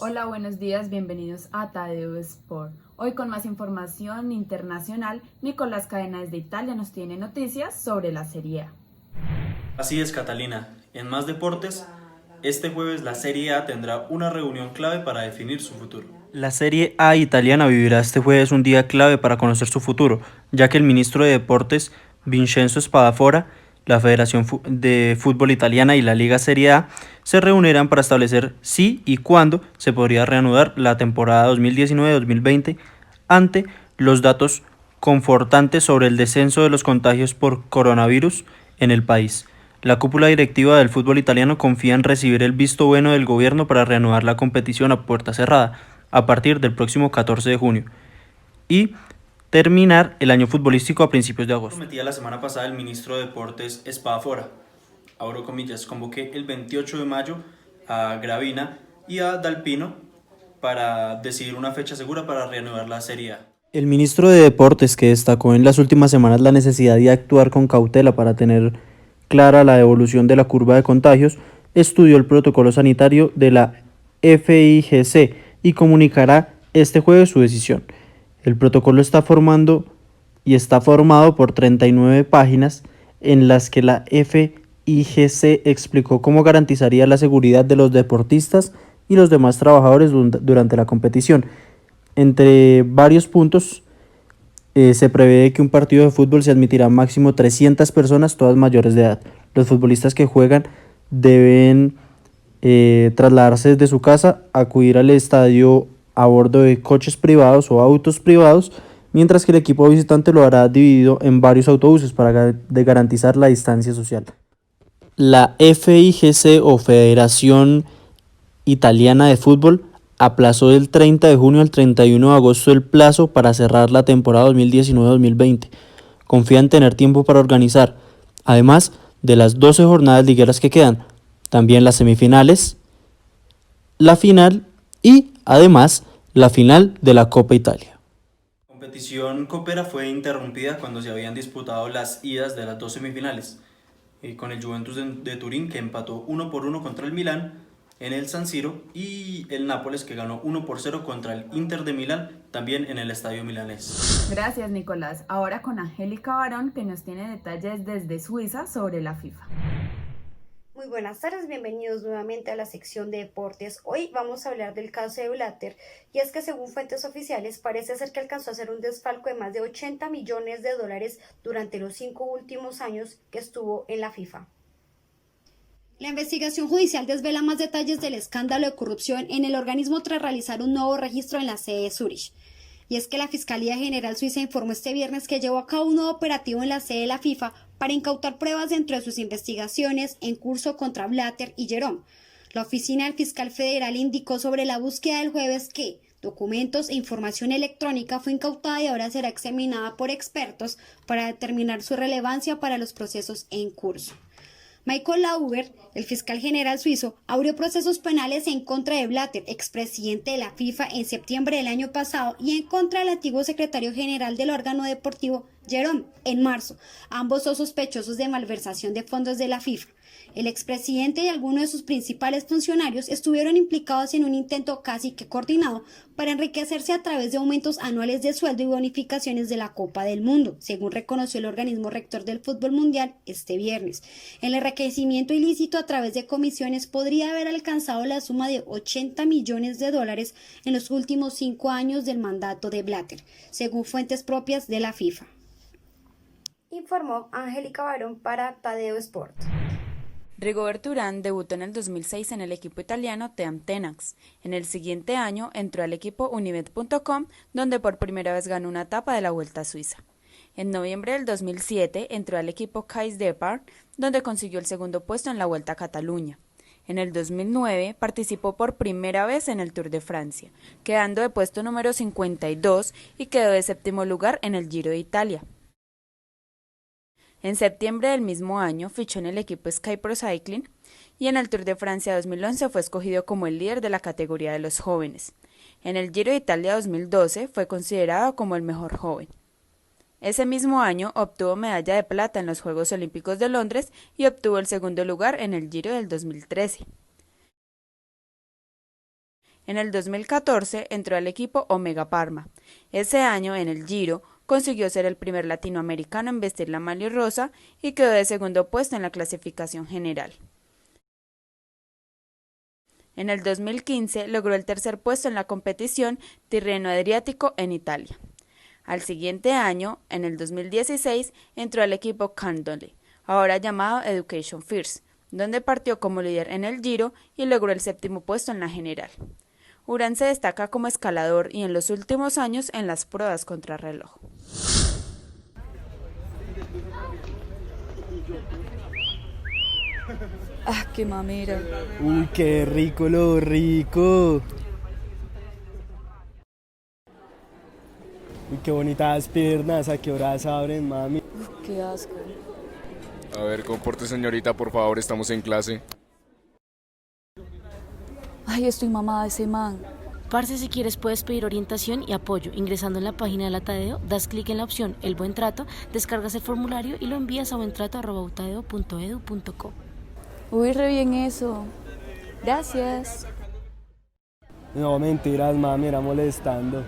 Hola, buenos días, bienvenidos a Tadeo Sport. Hoy con más información internacional, Nicolás Cadena desde Italia nos tiene noticias sobre la Serie A. Así es, Catalina. En más deportes, este jueves la Serie A tendrá una reunión clave para definir su futuro. La Serie A italiana vivirá este jueves un día clave para conocer su futuro, ya que el ministro de Deportes, Vincenzo Spadafora, la Federación de Fútbol Italiana y la Liga Serie A se reunirán para establecer si y cuándo se podría reanudar la temporada 2019-2020 ante los datos confortantes sobre el descenso de los contagios por coronavirus en el país. La cúpula directiva del fútbol italiano confía en recibir el visto bueno del gobierno para reanudar la competición a puerta cerrada a partir del próximo 14 de junio y terminar el año futbolístico a principios de agosto. Prometía la semana pasada el ministro de Deportes Spadafora, abro comillas, convoqué el 28 de mayo a Gravina y a Dalpino para decidir una fecha segura para reanudar la Serie A. El ministro de Deportes, que destacó en las últimas semanas la necesidad de actuar con cautela para tener clara la evolución de la curva de contagios, estudió el protocolo sanitario de la FIGC y comunicará este jueves su decisión. El protocolo está formado por 39 páginas en las que la FIGC explicó cómo garantizaría la seguridad de los deportistas y los demás trabajadores durante la competición. Entre varios puntos, se prevé que un partido de fútbol se admitirá máximo 300 personas, todas mayores de edad. Los futbolistas que juegan deben trasladarse desde su casa, acudir al estadio a bordo de coches privados o autos privados, mientras que el equipo visitante lo hará dividido en varios autobuses para garantizar la distancia social. La FIGC o Federación Italiana de Fútbol aplazó del 30 de junio al 31 de agosto el plazo para cerrar la temporada 2019-2020. Confía en tener tiempo para organizar, además de las 12 jornadas ligueras que quedan, también las semifinales, la final y, además, la final de la Copa Italia. La competición copera fue interrumpida cuando se habían disputado las idas de las dos semifinales, con el Juventus de Turín, que empató 1-1 contra el Milán en el San Siro, y el Nápoles, que ganó 1-0 contra el Inter de Milán, también en el estadio milanés. Gracias, Nicolás. Ahora con Angélica Barón, que nos tiene detalles desde Suiza sobre la FIFA. Muy buenas tardes, bienvenidos nuevamente a la sección de deportes. Hoy vamos a hablar del caso de Blatter, y es que según fuentes oficiales parece ser que alcanzó a hacer un desfalco de más de 80 millones de dólares durante los 5 últimos años que estuvo en la FIFA. La investigación judicial desvela más detalles del escándalo de corrupción en el organismo tras realizar un nuevo registro en la sede de Zúrich. Y es que la Fiscalía General Suiza informó este viernes que llevó a cabo un nuevo operativo en la sede de la FIFA para incautar pruebas dentro de sus investigaciones en curso contra Blatter y Jerome. La oficina del fiscal federal indicó sobre la búsqueda del jueves que documentos e información electrónica fue incautada y ahora será examinada por expertos para determinar su relevancia para los procesos en curso. Michael Lauber, el fiscal general suizo, abrió procesos penales en contra de Blatter, expresidente de la FIFA, en septiembre del año pasado, y en contra del antiguo secretario general del órgano deportivo, Jerome, en marzo. Ambos son sospechosos de malversación de fondos de la FIFA. El expresidente y algunos de sus principales funcionarios estuvieron implicados en un intento casi que coordinado para enriquecerse a través de aumentos anuales de sueldo y bonificaciones de la Copa del Mundo, según reconoció el organismo rector del fútbol mundial este viernes. El enriquecimiento ilícito a través de comisiones podría haber alcanzado la suma de 80 millones de dólares en los últimos 5 años del mandato de Blatter, según fuentes propias de la FIFA. Informó Angélica Barón para Tadeo Sport. Rigoberto Urán debutó en el 2006 en el equipo italiano Team Tenax. En el siguiente año entró al equipo Unimed.com, donde por primera vez ganó una etapa de la Vuelta a Suiza. En noviembre del 2007 entró al equipo Cais Depart, donde consiguió el segundo puesto en la Vuelta a Cataluña. En el 2009 participó por primera vez en el Tour de Francia, quedando de puesto número 52 y quedó de séptimo lugar en el Giro de Italia. En septiembre del mismo año fichó en el equipo Sky Pro Cycling y en el Tour de Francia 2011 fue escogido como el líder de la categoría de los jóvenes. En el Giro de Italia 2012 fue considerado como el mejor joven. Ese mismo año obtuvo medalla de plata en los Juegos Olímpicos de Londres y obtuvo el segundo lugar en el Giro del 2013. En el 2014 entró al equipo Omega Parma. Ese año, en el Giro, consiguió ser el primer latinoamericano en vestir la maglia rosa y quedó de segundo puesto en la clasificación general. En el 2015 logró el tercer puesto en la competición Tirreno-Adriático en Italia. Al siguiente año, en el 2016, entró al equipo Cannondale, ahora llamado Education First, donde partió como líder en el Giro y logró el séptimo puesto en la general. Urán se destaca como escalador y en los últimos años en las pruebas contrarreloj. Ah, qué mamera. Uy, qué rico lo rico. Uy, qué bonitas piernas. ¿A qué horas abren, mami? Qué asco. A ver, comporte señorita, por favor, estamos en clase. Ay, estoy mamada de ese man. Parce, si quieres puedes pedir orientación y apoyo. Ingresando en la página de la Tadeo, das clic en la opción El Buen Trato, descargas el formulario y lo envías a buentrato@utadeo.edu.co. Uy, re bien eso. Gracias. No, mentiras, mami, era molestando.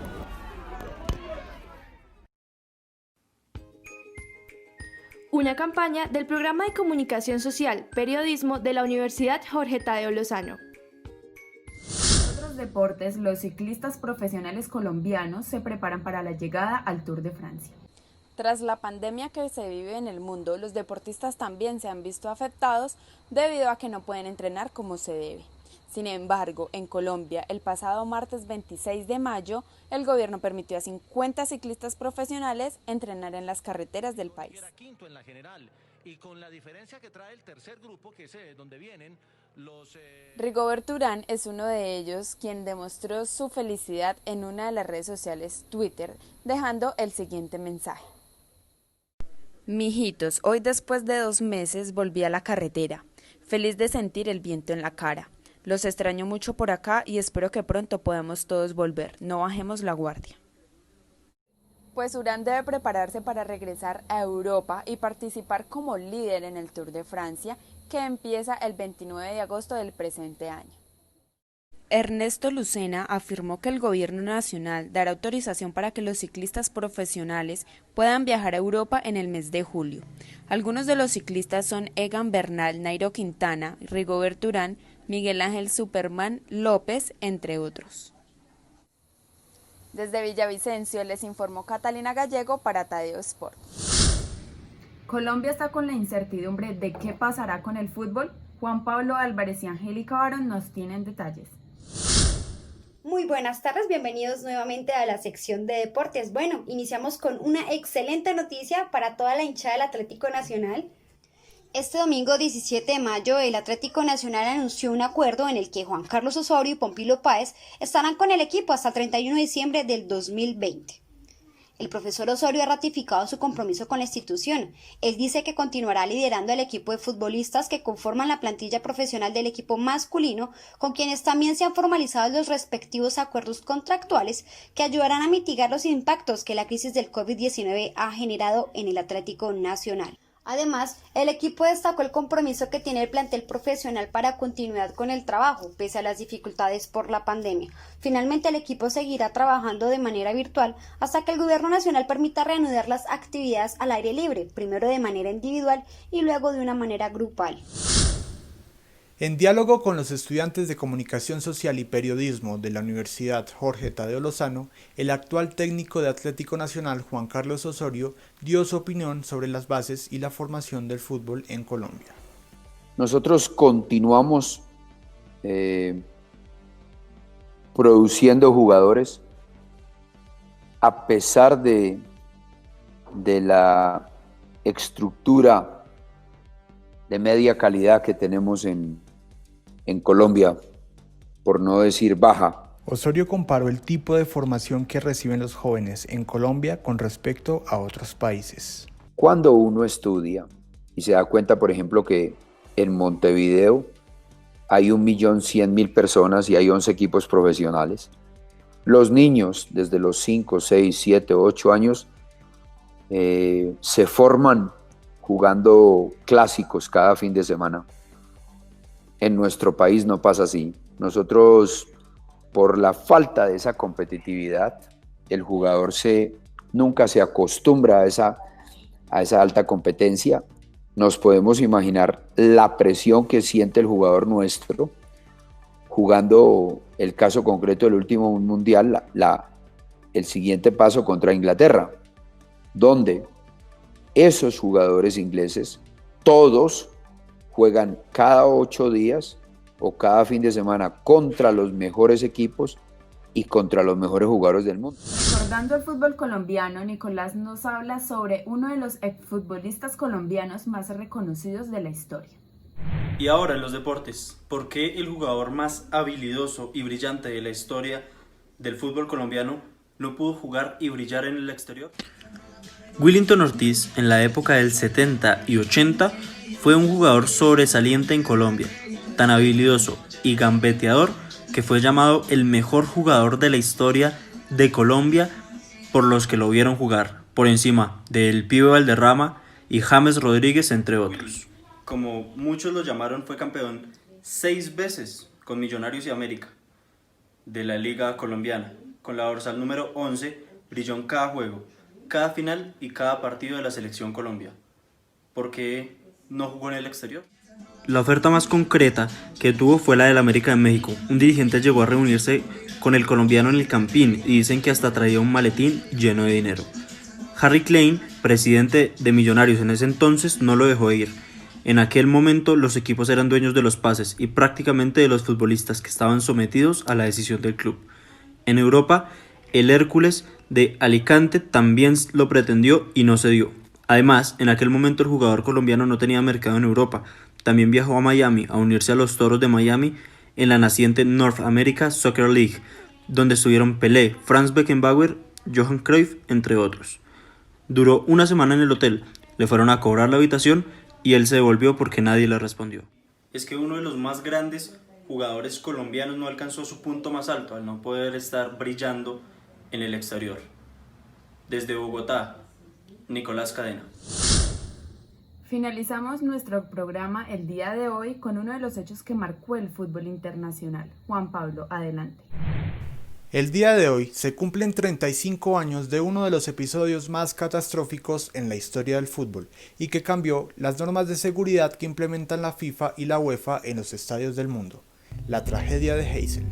Una campaña del Programa de Comunicación Social, Periodismo de la Universidad Jorge Tadeo Lozano. En otros deportes, los ciclistas profesionales colombianos se preparan para la llegada al Tour de Francia. Tras la pandemia que se vive en el mundo, los deportistas también se han visto afectados debido a que no pueden entrenar como se debe. Sin embargo, en Colombia, el pasado martes 26 de mayo, el gobierno permitió a 50 ciclistas profesionales entrenar en las carreteras del país. Rigoberto Urán es uno de ellos, quien demostró su felicidad en una de las redes sociales Twitter, dejando el siguiente mensaje. Mijitos, hoy después de 2 meses volví a la carretera, feliz de sentir el viento en la cara. Los extraño mucho por acá y espero que pronto podamos todos volver, no bajemos la guardia. Pues Urán debe prepararse para regresar a Europa y participar como líder en el Tour de Francia, que empieza el 29 de agosto del presente año. Ernesto Lucena afirmó que el gobierno nacional dará autorización para que los ciclistas profesionales puedan viajar a Europa en el mes de julio. Algunos de los ciclistas son Egan Bernal, Nairo Quintana, Rigoberto Urán, Miguel Ángel Superman López, entre otros. Desde Villavicencio les informó Catalina Gallego para Tadeo Sport. Colombia está con la incertidumbre de qué pasará con el fútbol. Juan Pablo Álvarez y Angélica Barón nos tienen detalles. Muy buenas tardes, bienvenidos nuevamente a la sección de deportes. Bueno, iniciamos con una excelente noticia para toda la hinchada del Atlético Nacional. Este domingo 17 de mayo, el Atlético Nacional anunció un acuerdo en el que Juan Carlos Osorio y Pompilio Páez estarán con el equipo hasta el 31 de diciembre del 2020. El profesor Osorio ha ratificado su compromiso con la institución. Él dice que continuará liderando el equipo de futbolistas que conforman la plantilla profesional del equipo masculino, con quienes también se han formalizado los respectivos acuerdos contractuales que ayudarán a mitigar los impactos que la crisis del COVID-19 ha generado en el Atlético Nacional. Además, el equipo destacó el compromiso que tiene el plantel profesional para continuidad con el trabajo, pese a las dificultades por la pandemia. Finalmente, el equipo seguirá trabajando de manera virtual hasta que el gobierno nacional permita reanudar las actividades al aire libre, primero de manera individual y luego de una manera grupal. En diálogo con los estudiantes de Comunicación Social y Periodismo de la Universidad Jorge Tadeo Lozano, el actual técnico de Atlético Nacional, Juan Carlos Osorio, dio su opinión sobre las bases y la formación del fútbol en Colombia. Nosotros continuamos produciendo jugadores a pesar de la estructura de media calidad que tenemos en Colombia, por no decir baja. Osorio comparó el tipo de formación que reciben los jóvenes en Colombia con respecto a otros países. Cuando uno estudia y se da cuenta, por ejemplo, que en Montevideo hay 1.100.000 personas y hay 11 equipos profesionales, los niños desde los 5, 6, 7, 8 años se forman jugando clásicos cada fin de semana. En nuestro país no pasa así. Nosotros por la falta de esa competitividad, el jugador nunca se acostumbra a esa alta competencia. Nos podemos imaginar la presión que siente el jugador nuestro jugando el caso concreto del último mundial, el siguiente paso contra Inglaterra, donde esos jugadores ingleses, todos juegan cada 8 días o cada fin de semana contra los mejores equipos y contra los mejores jugadores del mundo. Recordando el fútbol colombiano, Nicolás nos habla sobre uno de los exfutbolistas colombianos más reconocidos de la historia. Y ahora en los deportes, ¿por qué el jugador más habilidoso y brillante de la historia del fútbol colombiano no pudo jugar y brillar en el exterior? Willington Ortiz, en la época del 70 y 80, fue un jugador sobresaliente en Colombia, tan habilidoso y gambeteador que fue llamado el mejor jugador de la historia de Colombia por los que lo vieron jugar, por encima del Pibe Valderrama y James Rodríguez, entre otros. Como muchos lo llamaron, fue campeón 6 veces con Millonarios y América de la Liga Colombiana. Con la dorsal número 11 brilló en cada juego, cada final y cada partido de la Selección Colombia. ¿Por qué no jugó en el exterior? La oferta más concreta que tuvo fue la del América de México. Un dirigente llegó a reunirse con el colombiano en el Campín y dicen que hasta traía un maletín lleno de dinero. Harry Klein, presidente de Millonarios en ese entonces, no lo dejó ir. En aquel momento los equipos eran dueños de los pases y prácticamente de los futbolistas, que estaban sometidos a la decisión del club. En Europa, el Hércules de Alicante también lo pretendió y no se dio. Además, en aquel momento el jugador colombiano no tenía mercado en Europa. También viajó a Miami a unirse a los Toros de Miami en la naciente North America Soccer League, donde estuvieron Pelé, Franz Beckenbauer, Johan Cruyff, entre otros. Duró una semana en el hotel, le fueron a cobrar la habitación y él se devolvió porque nadie le respondió. Es que uno de los más grandes jugadores colombianos no alcanzó su punto más alto al no poder estar brillando en el exterior. Desde Bogotá, Nicolás Cadena. Finalizamos nuestro programa el día de hoy con uno de los hechos que marcó el fútbol internacional. Juan Pablo, adelante. El día de hoy se cumplen 35 años de uno de los episodios más catastróficos en la historia del fútbol y que cambió las normas de seguridad que implementan la FIFA y la UEFA en los estadios del mundo, la tragedia de Heysel.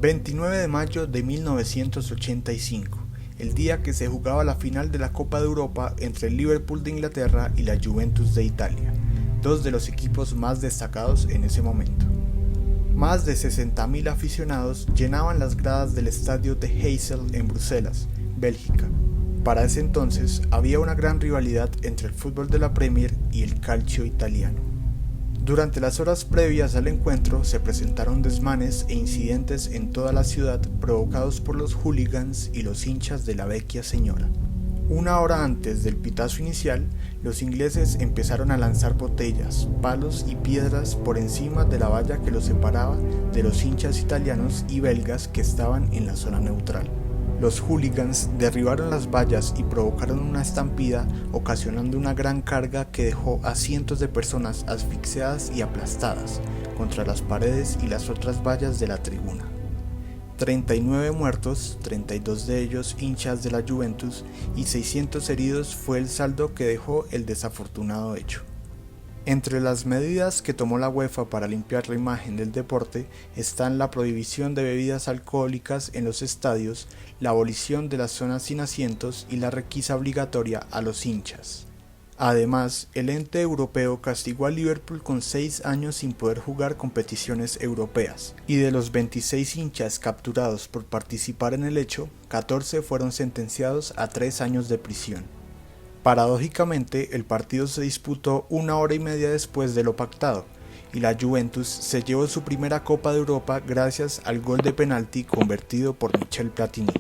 29 de mayo de 1985, el día que se jugaba la final de la Copa de Europa entre el Liverpool de Inglaterra y la Juventus de Italia, dos de los equipos más destacados en ese momento. Más de 60.000 aficionados llenaban las gradas del estadio de Heysel en Bruselas, Bélgica. Para ese entonces había una gran rivalidad entre el fútbol de la Premier y el calcio italiano. Durante las horas previas al encuentro se presentaron desmanes e incidentes en toda la ciudad provocados por los hooligans y los hinchas de la Vecchia Señora. Una hora antes del pitazo inicial, los ingleses empezaron a lanzar botellas, palos y piedras por encima de la valla que los separaba de los hinchas italianos y belgas que estaban en la zona neutral. Los hooligans derribaron las vallas y provocaron una estampida, ocasionando una gran carga que dejó a cientos de personas asfixiadas y aplastadas contra las paredes y las otras vallas de la tribuna. 39 muertos, 32 de ellos hinchas de la Juventus, y 600 heridos fue el saldo que dejó el desafortunado hecho. Entre las medidas que tomó la UEFA para limpiar la imagen del deporte están la prohibición de bebidas alcohólicas en los estadios, la abolición de las zonas sin asientos y la requisa obligatoria a los hinchas. Además, el ente europeo castigó a Liverpool con 6 años sin poder jugar competiciones europeas, y de los 26 hinchas capturados por participar en el hecho, 14 fueron sentenciados a 3 años de prisión. Paradójicamente, el partido se disputó 1 hora y media después de lo pactado, y la Juventus se llevó su primera Copa de Europa gracias al gol de penalti convertido por Michel Platini.